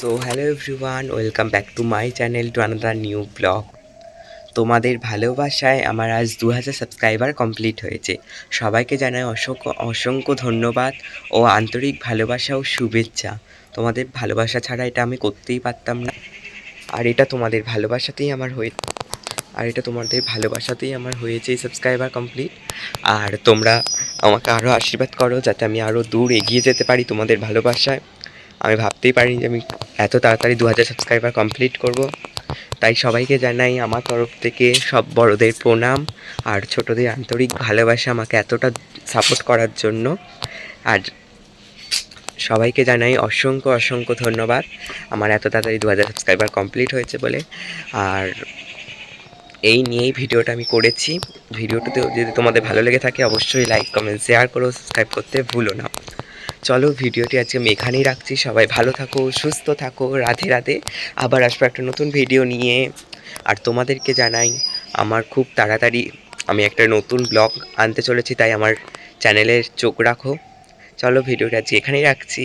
So hello everyone, welcome back to my channel to another new blog. তোমাদের ভালোবাসায় আমার আজ 2000 সাবস্ক্রাইবার কমপ্লিট হয়েছে। সবাইকে জানাই অসংখ্য অসংখ্য ধন্যবাদ ও আন্তরিক ভালোবাসা ও শুভেচ্ছা। তোমাদের ভালোবাসা ছাড়া এটা আমি করতেই পারতাম না। আর এটা তোমাদের ভালোবাসাতেই আমার হয়ে এটা তোমাদের ভালোবাসাতেই আমার হয়েছে এই সাবস্ক্রাইবার কমপ্লিট। আর তোমরা আমাকে আরও আশীর্বাদ করো যাতে আমি আরও দূর এগিয়ে যেতে পারি তোমাদের ভালোবাসায়। আমি ভাবতেই পারিনি যে আমি এত তাড়াতাড়ি 2000 সাবস্ক্রাইবার কমপ্লিট করব। তাই সবাইকে জানাই আমার তরফ থেকে সব বড়দের প্রণাম আর ছোটদের আন্তরিক ভালোবাসা আমাকে এতটা সাপোর্ট করার জন্য। আর সবাইকে জানাই অসংখ্য অসংখ্য ধন্যবাদ আমার এত তাড়াতাড়ি 2000 সাবস্ক্রাইবার কমপ্লিট হয়েছে বলে। আর এই নিয়েই ভিডিওটা আমি করেছি। ভিডিওটাতেও যদি তোমাদের ভালো লেগে থাকে অবশ্যই লাইক কমেন্ট শেয়ার করো, সাবস্ক্রাইব করতে ভুলো না। চলো ভিডিওটি আজকে আমি এখানেই রাখছি। সবাই ভালো থাকো, সুস্থ থাকো, রাধে রাধে। আবার আসবো একটা নতুন ভিডিও নিয়ে। আর তোমাদেরকে জানাই আমার খুব তাড়াতাড়ি আমি একটা নতুন ব্লগ আনতে চলেছি, তাই আমার চ্যানেলে চোখ রাখো। চলো ভিডিওটা আজকে এখানেই রাখছি।